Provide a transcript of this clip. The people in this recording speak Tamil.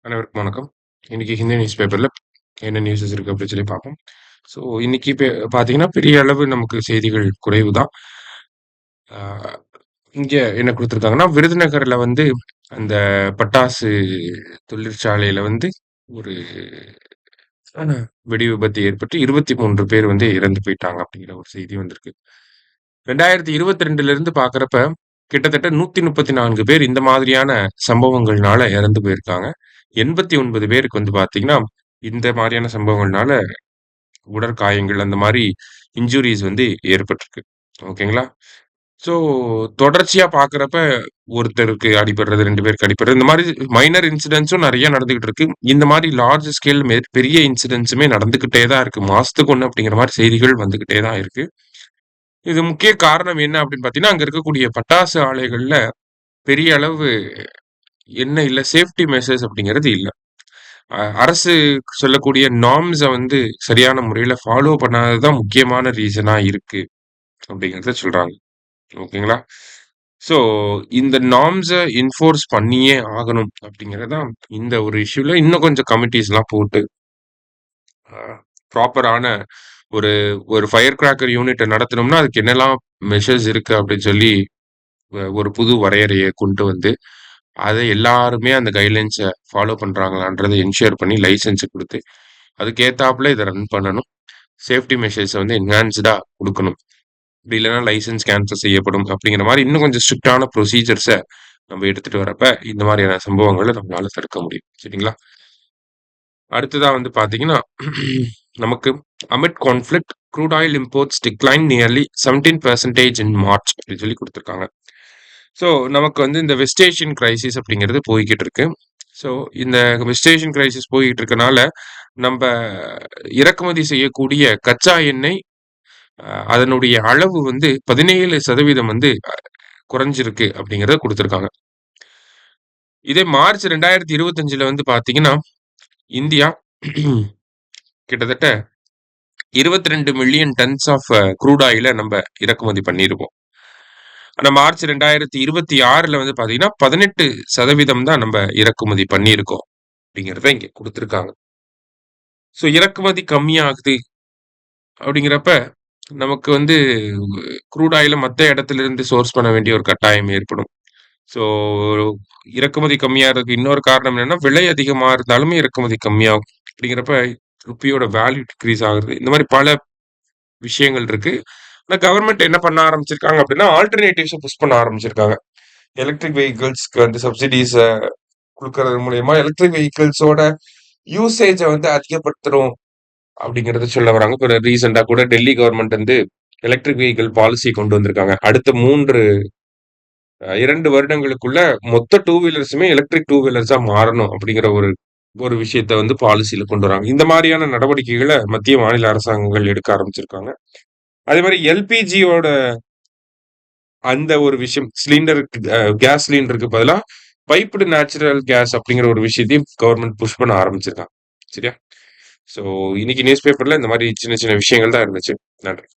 அனைவருக்கும் வணக்கம். இன்னைக்கு ஹிந்து நியூஸ் பேப்பர்ல என்ன நியூஸஸ் இருக்கு அப்படின்னு சொல்லி பார்ப்போம். ஸோ இன்னைக்கு பார்த்தீங்கன்னா பெரிய அளவு நமக்கு செய்திகள் குறைவு தான். இங்க என்ன குடுத்துருக்காங்கன்னா, விருதுநகர்ல வந்து அந்த பட்டாசு தொழிற்சாலையில வந்து ஒரு அ வெடி விபத்து ஏற்பட்டு 23 பேர் வந்து இறந்து போயிட்டாங்க அப்படிங்கிற ஒரு செய்தி வந்திருக்கு. 2022ல இருந்து பார்க்குறப்ப கிட்டத்தட்ட 134 பேர் இந்த மாதிரியான சம்பவங்கள்னால இறந்து போயிருக்காங்க. 89 பேருக்கு வந்து பார்த்தீங்கன்னா, இந்த மாரியான சம்பவங்கள்னால உடற்காயங்கள் அந்த மாரி இன்ஜுரீஸ் வந்து ஏற்பட்டிருக்கு. ஓகேங்களா? ஸோ தொடர்ச்சியா பார்க்குறப்ப ஒருத்தருக்கு அடிபடுறது, 2 பேருக்கு அடிபடுறது, இந்த மாரி மைனர் இன்சிடென்ட்ஸும் நெறைய நடந்துகிட்டு இருக்கு. இந்த மாரி லார்ஜ் ஸ்கேல் பெரிய இன்சிடென்ட்ஸுமே நடந்துகிட்டே தான் இருக்கு. மாசத்துக்கு ஒண்ணு அப்படிங்கிற மாரி செய்திகள் வந்துகிட்டே தான் இருக்கு. இது முக்கிய காரணம் என்ன அப்படின்னு பார்த்தீங்கன்னா, அங்க இருக்கக்கூடிய பட்டாசு ஆலைகள்ல பெரிய அளவு என்ன இல்ல சேஃப்டி மெஷர்ஸ் அப்படிங்கிறது இல்ல. அரசு சொல்லக்கூடிய நார்ம்ஸ வந்து சரியான முறையில ஃபாலோ பண்ணாதது தான் முக்கியமான ரீசனா இருக்கு அப்படிங்கிறத சொல்றாங்க. ஓகேங்களா? ஸோ இந்த நார்ம்ஸ என்ஃபோர்ஸ் பண்ணியே ஆகணும் அப்படிங்கிறது தான் இந்த ஒரு இஷ்யூல இன்னும் கொஞ்சம் கமிட்டீஸ்லாம் போட்டு அ ப்ராப்பரான ஒரு ஒரு ஃபயர் கிராக்கர் யூனிட்ட நடத்தணும்னா, அதுக்கு என்னலாம் மெஷர்ஸ் இருக்கு அப்படின்னு சொல்லி ஒரு புது வரையறைய கொண்டு வந்து, அத எல்லாருமே அந்த கைட்லைன்ஸ ஃபாலோ பண்றாங்களான்றத என்ஷூர் பண்ணி லைசென்ஸ் குடுத்து, அதுக்கு ஏத்தாப்புல இத ரன் பண்ணணும். சேஃப்டி மெஷர்ஸ வந்து என்ஹான்ஸ்டா குடுக்கணும். அப்படி இல்லன்னா லைசென்ஸ் கேன்சல் செய்யப்படும் அப்படிங்கிற மாரி இன்னும் கொஞ்சம் ஸ்ட்ரிக்ட்டான ப்ரொசீஜர்ஸ நம்ம எடுத்துட்டு வரப்ப, இந்த மாரியான சம்பவங்கள நம்மளால தடுக்க முடியும். சரிங்களா? அடுத்ததா வந்து பார்த்தீங்கன்னா, நமக்கு amid conflict crude oil imports decline nearly 17% in March அப்படின்னு சொல்லி குடுத்துருக்காங்க. ஸோ நமக்கு வந்து இந்த வெஸ்ட் ஏஷியன் கிரைசிஸ் அப்படிங்கிறது போய்க்கிட்டு இருக்கு. ஸோ இந்த வெஸ்ட் ஏஷியன் கிரைசிஸ் போய்க்கிட்டு இருக்கனால, நம்ப இறக்குமதி செய்யக்கூடிய கச்சா எண்ணெய் அதனுடைய அளவு வந்து 17% வந்து குறைஞ்சிருக்கு அப்படிங்கிறத குடுத்துருக்காங்க. இதே மார்ச் 2025ல வந்து பார்த்தீங்கன்னா, இந்தியா கிட்டத்தட்ட 22 மில்லியன் டன்ஸ் ஆஃப் க்ரூட் ஆயில நம்ப இறக்குமதி பண்ணியிருக்கோம். ஆனா மார்ச் 2026ல வந்து பார்த்தீங்கன்னா, 18% தான் நம்ப இறக்குமதி பண்ணியிருக்கோம். அப்படிங்கிறத இங்க குடுத்துருக்காங்க. ஸோ இறக்குமதி கம்மியாகுது அப்படிங்கிறப்ப, நமக்கு வந்து க்ரூட் ஆயில மத்த இடத்திலிருந்து சோர்ஸ் பண்ண வேண்டிய ஒரு கட்டாயம் ஏற்படும். ஸோ இறக்குமதி கம்மியாறதுக்கு இன்னொரு காரணம் என்னன்னா, விலை அதிகமா இருந்தாலுமே இறக்குமதி கம்மியாகும். அப்படிங்கிறப்ப ருப்பியோட வேல்யூ டிக்ரீஸ் ஆகுறது. இந்த மாரி பல விஷயங்கள் இருக்கு. ஆனா கவர்ன்மெண்ட் என்ன பண்ண ஆரம்பிச்சிருக்காங்க அப்படின்னா, ஆல்டர்னேட்டிவ்ஸ புஷ் பண்ண ஆரம்பிச்சிருக்காங்க. எலக்ட்ரிக் வெஹிக்கிள்ஸ்க்கு வந்து சப்சிடீஸ குடுக்கறது மூலியமா எலக்ட்ரிக் வெஹிக்கிள்ஸோட யூசேஜ வந்து அதிகப்படுத்தணும் அப்படிங்கிறத சொல்ல வராங்க. இப்ப ரீசென்ட்டா கூட டெல்லி கவர்ன்மெண்ட் வந்து எலக்ட்ரிக் வெஹிக்கிள் பாலிசி கொண்டு வந்திருக்காங்க. அடுத்த 2 வருடங்களுக்குள்ள மொத்த டூ வீலர்ஸுமே எலக்ட்ரிக் டூ வீலர்ஸா மாறணும் அப்படிங்கிற ஒரு ஒரு விஷயத்த வந்து பாலிசில கொண்டு வராங்க. இந்த மாரியான நடவடிக்கைகள மத்திய, மாநில அரசாங்கங்கள் எடுக்க ஆரம்பிச்சிருக்காங்க. அதே மாரி எல்பிஜியோட அந்த ஒரு விஷயம் சிலிண்டருக்கு கேஸ் சிலிண்டருக்கு பதிலா பைப்டு நேச்சுரல் கேஸ் அப்படிங்கிற ஒரு விஷயத்தையும் கவர்ன்மெண்ட் புஷ் பண்ண ஆரம்பிச்சிருக்காங்க. சரியா? ஸோ இன்னைக்கு நியூஸ் பேப்பர்ல இந்த மாரி சின்ன சின்ன விஷயங்கள் தான் இருந்துச்சு. நன்றி.